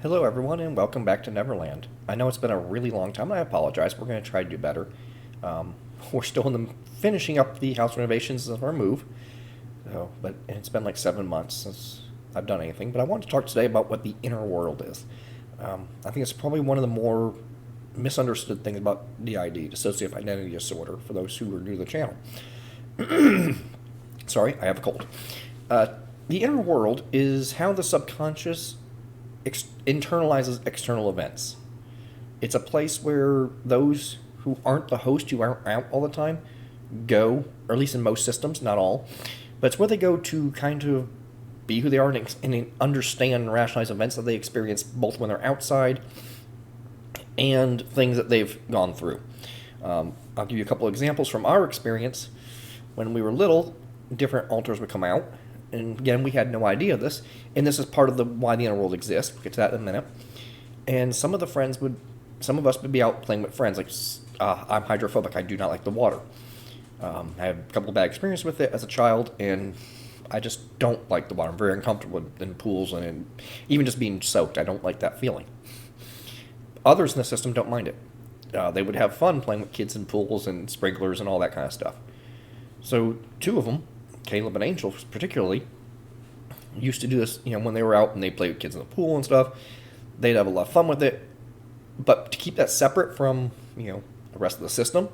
Hello, everyone, and welcome back to Neverland. I know it's been a really long time, and I apologize. We're going to try to do better. Um, we're still in the finishing up the house renovations of our move, but it's been like 7 months since I've done anything. But I want to talk today about what the inner world is. I think it's probably one of the more misunderstood things about DID, dissociative identity disorder, for those who are new to the channel. Sorry, I have a cold. Uh, the inner world is how the subconscious internalizes external events. It's a place where those who aren't the host, who aren't out all the time, go, or at least in most systems, not all, but it's where they go to kind of be who they are and understand and rationalize events that they experience both when they're outside and things that they've gone through. I'll give you a couple examples from our experience. When we were little, different alters would come out, and again, we had no idea of this, and this is part of the why the inner world exists. We'll get to that in a minute. And some of us would be out playing with friends. Like, I'm hydrophobic. I do not like the water. I had a couple of bad experiences with it as a child, and I just don't like the water. I'm very uncomfortable in pools and even just being soaked. I don't like that feeling. Others in the system don't mind it. They would have fun playing with kids in pools and sprinklers and all that kind of stuff. So two of them, Caleb and Angel particularly, used to do this, when they were out and they played with kids in the pool and stuff. They'd have a lot of fun with it. But to keep that separate from, the rest of the system,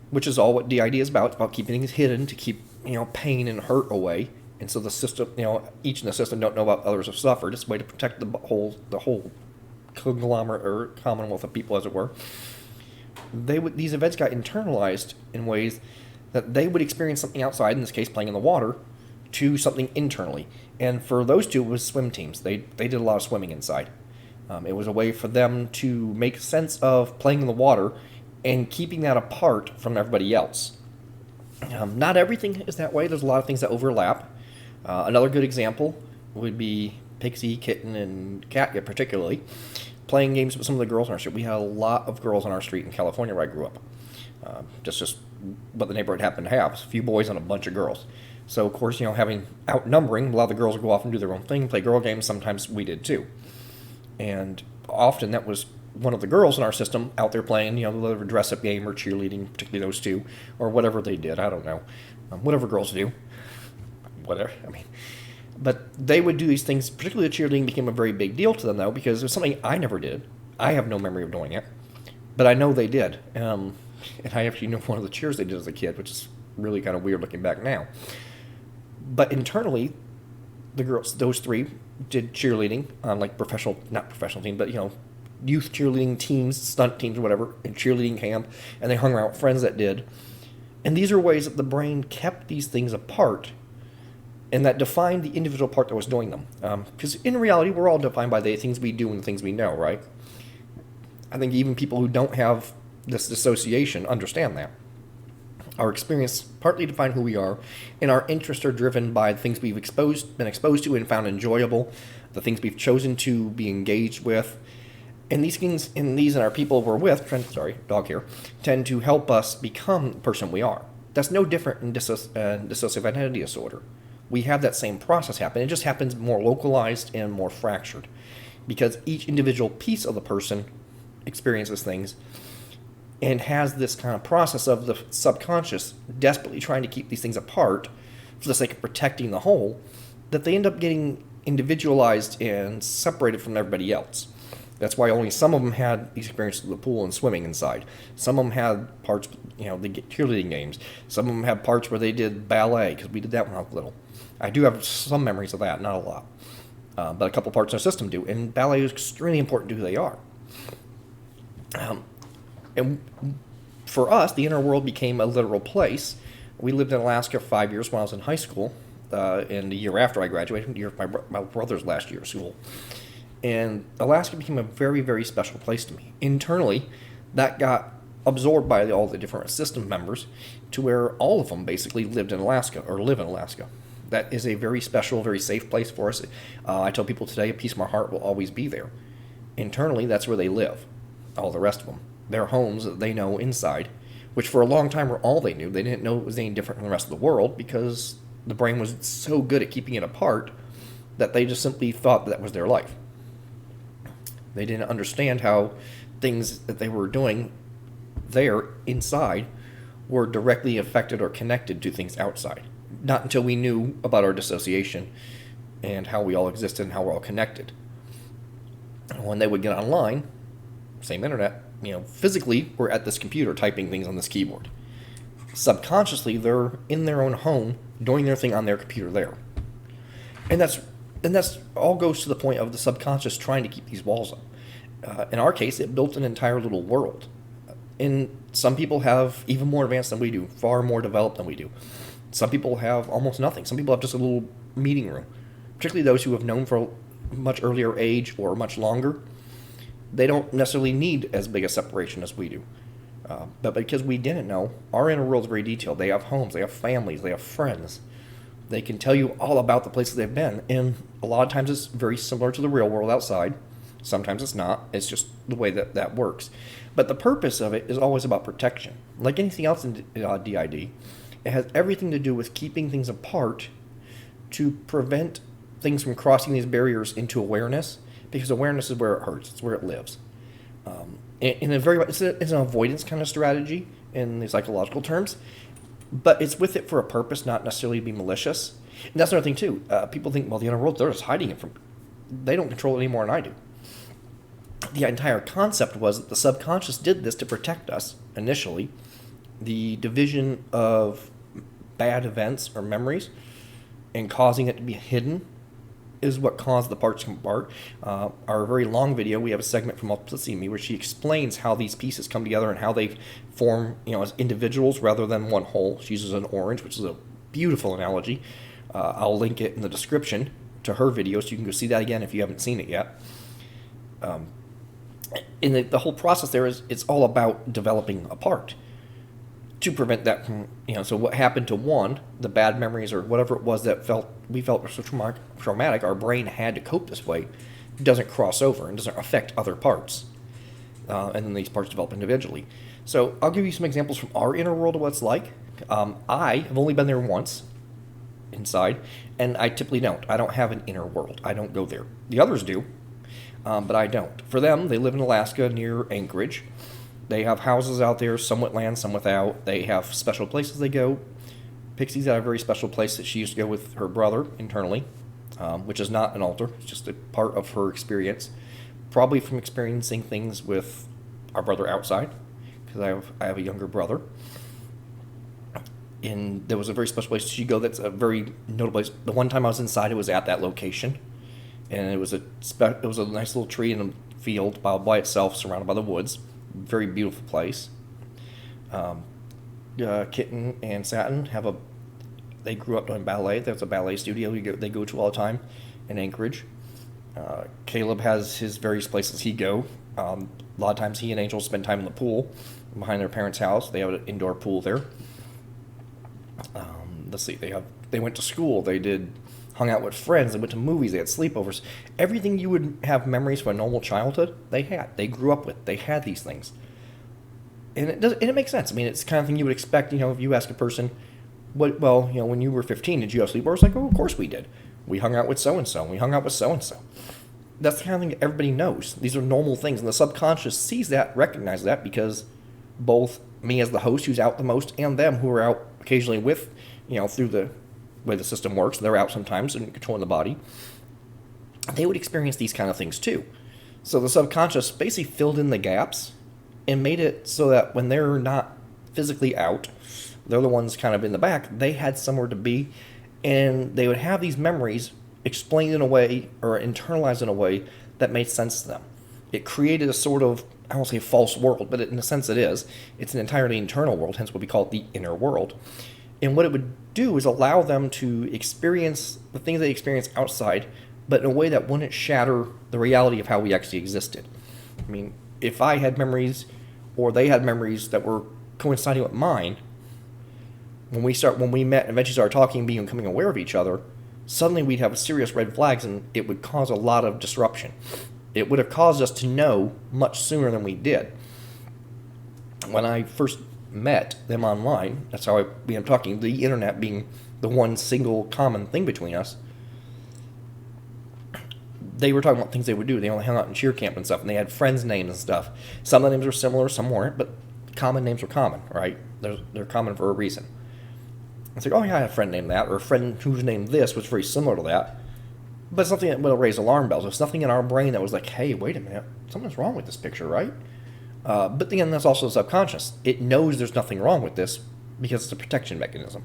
which is all what DID is about. It's about keeping things hidden to keep, pain and hurt away. And so the system, each in the system don't know about others have suffered. It's a way to protect the whole conglomerate or commonwealth of people, as it were. These events got internalized in ways that they would experience something outside, in this case playing in the water, to something internally. And for those two, it was swim teams. They did a lot of swimming inside. It was a way for them to make sense of playing in the water and keeping that apart from everybody else. Not everything is that way. There's a lot of things that overlap. Another good example would be Pixie, Kitten, and Cat, particularly, playing games with some of the girls on our street. We had a lot of girls on our street in California where I grew up. Just what the neighborhood happened to have. A few boys and a bunch of girls. So, of course, having outnumbering, a lot of the girls would go off and do their own thing, play girl games. Sometimes we did too. And often that was one of the girls in our system out there playing, the dress-up game or cheerleading, particularly those two, or whatever they did. I don't know. Whatever girls do. Whatever. But they would do these things, particularly the cheerleading became a very big deal to them, though, because it was something I never did. I have no memory of doing it. But I know they did. And I actually know one of the cheers they did as a kid, which is really kind of weird looking back now. But internally, the girls, those three, did cheerleading on not professional team, but youth cheerleading teams, stunt teams, or whatever, and cheerleading camp, and they hung around with friends that did. And these are ways that the brain kept these things apart, and that defined the individual part that was doing them. Because in reality, we're all defined by the things we do and the things we know, right? I think even people who don't have this dissociation understand that. Our experience partly define who we are, and our interests are driven by the things we've been exposed to and found enjoyable, the things we've chosen to be engaged with. And these things, and our people we're with, dog here, tend to help us become the person we are. That's no different in dissociative identity disorder. We have that same process happen. It just happens more localized and more fractured, because each individual piece of the person experiences things and has this kind of process of the subconscious desperately trying to keep these things apart for the sake of protecting the whole, that they end up getting individualized and separated from everybody else. That's why only some of them had these experiences of the pool and swimming inside. Some of them had parts, they get cheerleading games. Some of them had parts where they did ballet, because we did that when I was little. I do have some memories of that, not a lot. But a couple parts of our system do. And ballet is extremely important to who they are. And for us, the inner world became a literal place. We lived in Alaska 5 years when I was in high school, and the year after I graduated, the year of my brother's last year of school. And Alaska became a very, very special place to me. Internally, that got absorbed by all the different system members to where all of them basically lived in Alaska or live in Alaska. That is a very special, very safe place for us. I tell people today, a piece of my heart will always be there. Internally, that's where they live, all the rest of them. Their homes that they know inside, which for a long time were all they knew. They didn't know it was any different from the rest of the world because the brain was so good at keeping it apart that they just simply thought that was their life. They didn't understand how things that they were doing there inside were directly affected or connected to things outside. Not until we knew about our dissociation and how we all existed and how we're all connected. When they would get online, same internet, physically we're at this computer typing things on this keyboard. Subconsciously, they're in their own home doing their thing on their computer there. And that's all goes to the point of the subconscious trying to keep these walls up. In our case, it built an entire little world. And some people have even more advanced than we do, far more developed than we do. Some people have almost nothing. Some people have just a little meeting room, particularly those who have known for a much earlier age or much longer. They don't necessarily need as big a separation as we do. But because we didn't know, our inner world is very detailed. They have homes, they have families, they have friends. They can tell you all about the places they've been. And a lot of times it's very similar to the real world outside. Sometimes it's not. It's just the way that works. But the purpose of it is always about protection. Like anything else in DID, it has everything to do with keeping things apart to prevent things from crossing these barriers into awareness, because awareness is where it hurts. It's where it lives. It's an avoidance kind of strategy in the psychological terms, but it's with it for a purpose, not necessarily to be malicious. And that's another thing too. People think, well, the inner world, they're just hiding it from. They don't control it any more than I do. The entire concept was that the subconscious did this to protect us initially. The division of bad events or memories and causing it to be hidden is what caused the parts to come apart. Our very long video, we have a segment from Multiplicity Me where she explains how these pieces come together and how they form, as individuals rather than one whole. She uses an orange, which is a beautiful analogy. I'll link it in the description to her video so you can go see that again if you haven't seen it yet. And the whole process there is, it's all about developing a part to prevent that from, so what happened to one, the bad memories or whatever it was that we felt were so traumatic, our brain had to cope this way, doesn't cross over and doesn't affect other parts. And then these parts develop individually. So I'll give you some examples from our inner world of what it's like. I have only been there once inside, and I typically don't. I don't have an inner world. I don't go there. The others do, but I don't. For them, they live in Alaska near Anchorage. They have houses out there, some with land, some without. They have special places they go. Pixie's at a very special place that she used to go with her brother internally, which is not an altar. It's just a part of her experience. Probably from experiencing things with our brother outside, because I have a younger brother. And there was a very special place she'd go that's a very notable place. The one time I was inside, it was at that location. And it was a nice little tree in a field by itself, surrounded by the woods. Very beautiful place. Kitten and Satin they grew up doing ballet. There's a ballet studio they go to all the time in Anchorage. Caleb has his various places he go. A lot of times he and Angel spend time in the pool behind their parents' house. They have an indoor pool there. Let's see, they went to school. They hung out with friends. They went to movies. They had sleepovers. Everything you would have memories from a normal childhood, they had. They grew up with. They had these things. And it makes sense. I mean, it's the kind of thing you would expect, if you ask a person, when you were 15, did you have sleepovers? It's like, oh, of course we did. We hung out with so-and-so. We hung out with so-and-so. That's the kind of thing everybody knows. These are normal things. And the subconscious sees that, recognizes that, because both me as the host, who's out the most, and them who are out occasionally with, through the way the system works, they're out sometimes and controlling the body, they would experience these kind of things too. So the subconscious basically filled in the gaps and made it so that when they're not physically out, they're the ones kind of in the back, they had somewhere to be, and they would have these memories explained in a way or internalized in a way that made sense to them. It created a sort of, I won't say false world, but in a sense it is. It's an entirely internal world, hence what we call it the inner world. And what it would do is allow them to experience the things they experience outside, but in a way that wouldn't shatter the reality of how we actually existed. I mean, if I had memories, or they had memories that were coinciding with mine, when we met and eventually started talking, becoming aware of each other, suddenly we'd have serious red flags, and it would cause a lot of disruption. It would have caused us to know much sooner than we did. When I first met them online, that's how I began talking, the internet being the one single common thing between us, they were talking about things they would do. They only hung out in cheer camp and stuff, and they had friends' names and stuff. Some of the names were similar, some weren't, but common names were common, right? They're common for a reason. It's like, oh yeah, I had a friend named that, or a friend whose name this was very similar to that. But it's something that will raise alarm bells. It's nothing in our brain that was like, hey, wait a minute, something's wrong with this picture, right? But again, that's also the subconscious. It knows there's nothing wrong with this because it's a protection mechanism.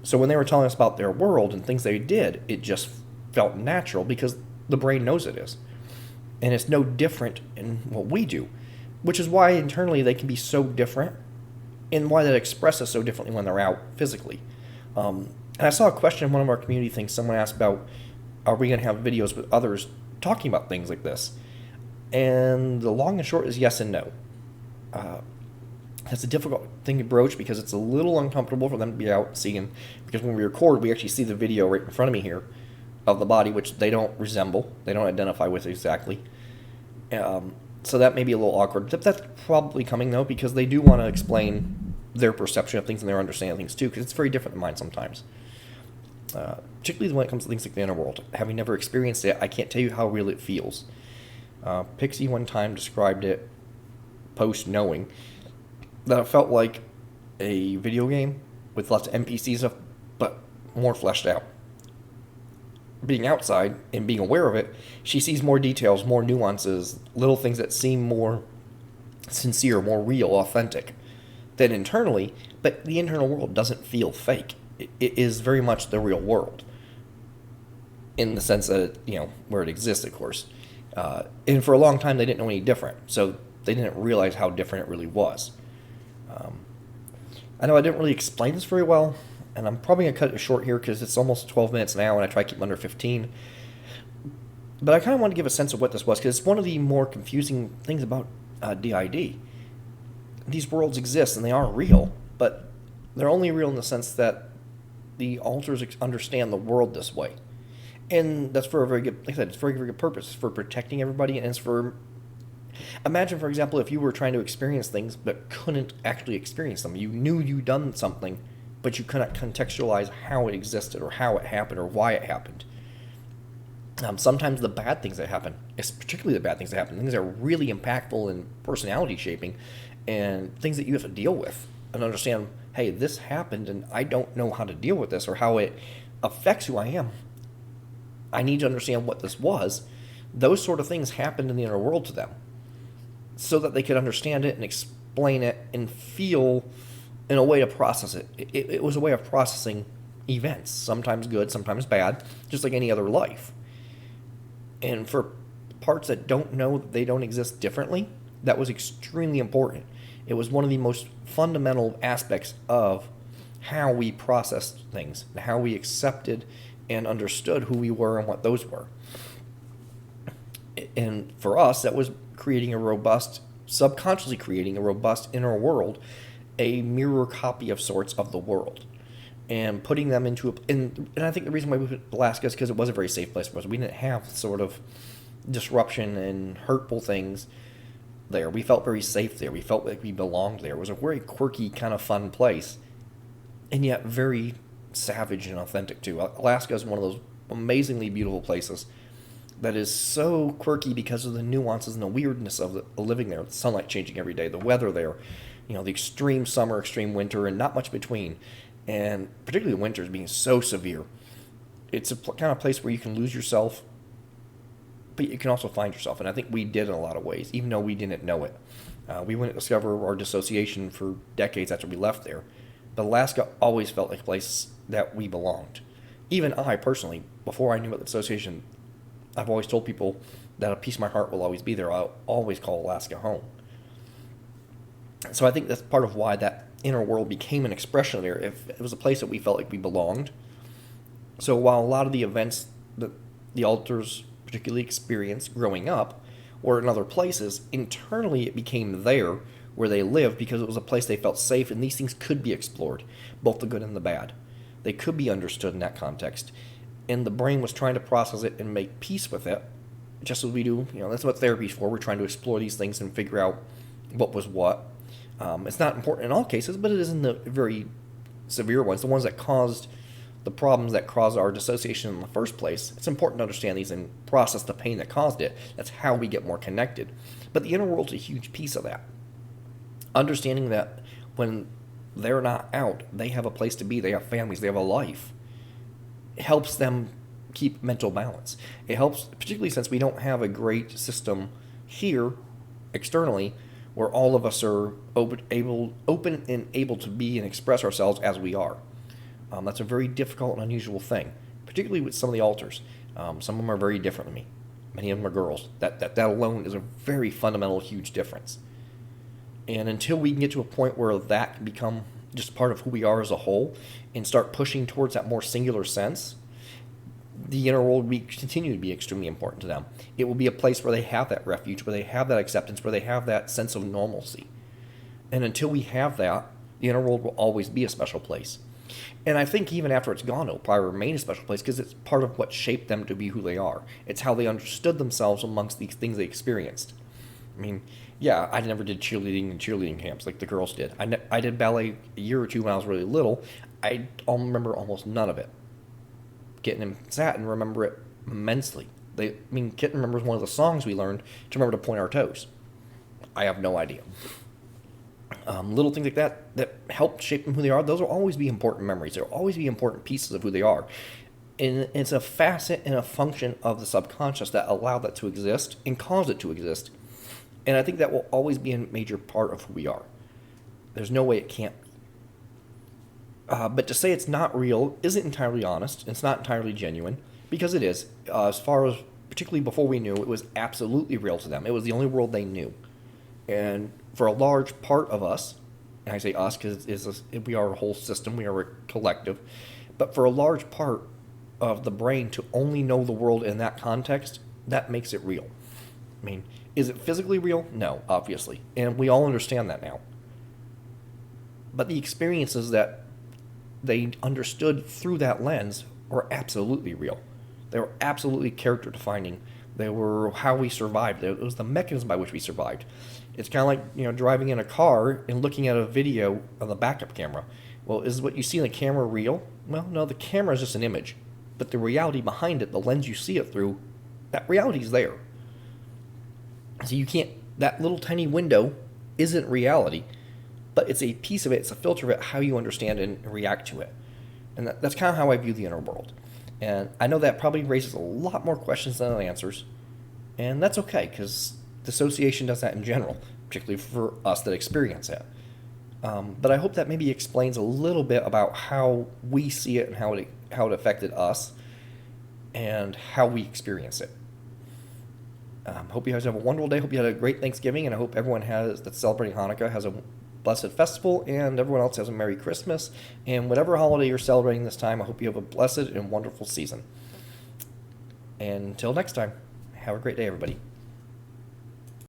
So when they were telling us about their world and things they did, it just felt natural because the brain knows it is. And it's no different in what we do, which is why internally they can be so different and why they express us so differently when they're out physically. And I saw a question in one of our community things. Someone asked about, are we going to have videos with others talking about things like this? And the long and short is yes and no. That's a difficult thing to broach because it's a little uncomfortable for them to be out seeing. Because when we record, we actually see the video right in front of me here of the body, which they don't resemble. They don't identify with exactly. So that may be a little awkward. That's probably coming, though, because they do want to explain their perception of things and their understanding of things, too, because it's very different than mine sometimes. Particularly when it comes to things like the inner world. Having never experienced it, I can't tell you how real it feels. Pixie one time described it, post-knowing, that it felt like a video game with lots of NPCs stuff, but more fleshed out. Being outside and being aware of it, she sees more details, more nuances, little things that seem more sincere, more real, authentic than internally, but the internal world doesn't feel fake. It is very much the real world in the sense that, where it exists, of course. And for a long time, they didn't know any different, so they didn't realize how different it really was. I know I didn't really explain this very well, and I'm probably going to cut it short here because it's almost 12 minutes now, and I try to keep them under 15. But I kind of want to give a sense of what this was, because it's one of the more confusing things about DID. These worlds exist, and they are real, but they're only real in the sense that the alters understand the world this way. And that's for a very good, like I said, it's for a very good purpose. It's for protecting everybody, and it's for... Imagine, for example, if you were trying to experience things but couldn't actually experience them. You knew you'd done something, but you couldn't contextualize how it existed or how it happened or why it happened. Sometimes the bad things that happen, it's particularly the bad things that happen, things that are really impactful and personality shaping, and things that you have to deal with and understand, hey, this happened and I don't know how to deal with this or how it affects who I am. I need to understand what this was. Those sort of things happened in the inner world to them so that they could understand it and explain it and feel in a way to process it. It was a way of processing events, sometimes good, sometimes bad, just like any other life. And for parts that don't know that they don't exist differently, that was extremely important. It was one of the most fundamental aspects of how we processed things, and how we accepted and understood who we were and what those were. And for us, that was creating a robust, subconsciously creating a robust inner world, a mirror copy of sorts of the world, and putting them into and I think the reason why we put Alaska is because it was a very safe place for us. We didn't have sort of disruption and hurtful things there. We felt very safe there. We felt like we belonged there. It was a very quirky, kind of fun place, and yet very savage and authentic too. Alaska is one of those amazingly beautiful places that is so quirky because of the nuances and the weirdness of living there. The sunlight changing every day, the weather there, the extreme summer, extreme winter, and not much between. And particularly the winters being so severe. It's a kind of place where you can lose yourself, but you can also find yourself. And I think we did in a lot of ways, even though we didn't know it. We wouldn't discover our dissociation for decades after we left there. But Alaska always felt like a place that we belonged. Even I, personally, before I knew about the dissociation, I've always told people that a piece of my heart will always be there. I'll always call Alaska home. So I think that's part of why that inner world became an expression there. If it was a place that we felt like we belonged. So while a lot of the events that the alters particularly experienced growing up or in other places, internally it became there where they lived because it was a place they felt safe, and these things could be explored, both the good and the bad. They could be understood in that context. And the brain was trying to process it and make peace with it, just as we do. That's what therapy's for. We're trying to explore these things and figure out what was what. It's not important in all cases, but it is in the very severe ones, the ones that caused the problems that cause our dissociation in the first place, it's important to understand these and process the pain that caused it. That's how we get more connected. But the inner world's a huge piece of that. Understanding that when they're not out, they have a place to be, they have families, they have a life. It helps them keep mental balance. It helps, particularly since we don't have a great system here externally where all of us are open and able to be and express ourselves as we are. That's a very difficult and unusual thing, particularly with some of the alters. Some of them are very different than me. Many of them are girls. That alone is a very fundamental, huge difference. And until we can get to a point where that can become just part of who we are as a whole and start pushing towards that more singular sense, the inner world will continue to be extremely important to them. It will be a place where they have that refuge, where they have that acceptance, where they have that sense of normalcy. And until we have that, the inner world will always be a special place. And I think even after it's gone, it'll probably remain a special place because it's part of what shaped them to be who they are. It's how they understood themselves amongst these things they experienced. I mean, yeah, I never did cheerleading and cheerleading camps like the girls did. I did ballet a year or two when I was really little. I remember almost none of it. Kitten and Satin remember it immensely. Kitten remembers one of the songs we learned to remember to point our toes. I have no idea. Little things like that help shape them who they are, those will always be important memories. They'll always be important pieces of who they are. And it's a facet and a function of the subconscious that allow that to exist and cause it to exist. And I think that will always be a major part of who we are. There's no way it can't be. But to say it's not real isn't entirely honest. It's not entirely genuine, because it is. As far as, particularly before we knew, it was absolutely real to them. It was the only world they knew. And for a large part of us, and I say us because we are a whole system, we are a collective, but for a large part of the brain to only know the world in that context, that makes it real. I mean, is it physically real? No, obviously. And we all understand that now. But the experiences that they understood through that lens were absolutely real. They were absolutely character defining. They were how we survived. It was the mechanism by which we survived. It's kind of like, driving in a car and looking at a video on the backup camera. Well, is what you see in the camera real? Well, no, the camera is just an image. But the reality behind it, the lens you see it through, that reality is there. So you can't, that little tiny window isn't reality, but it's a piece of it, it's a filter of it, how you understand and react to it. And that's kind of how I view the inner world. And I know that probably raises a lot more questions than it answers. And that's okay, because dissociation does that in general, particularly for us that experience it. But I hope that maybe explains a little bit about how we see it and how it affected us and how we experience it. Hope you guys have a wonderful day. Hope you had a great Thanksgiving, and I hope everyone that's celebrating Hanukkah has a blessed festival, and everyone else has a Merry Christmas. And whatever holiday you're celebrating this time, I hope you have a blessed and wonderful season. And until next time, have a great day, everybody.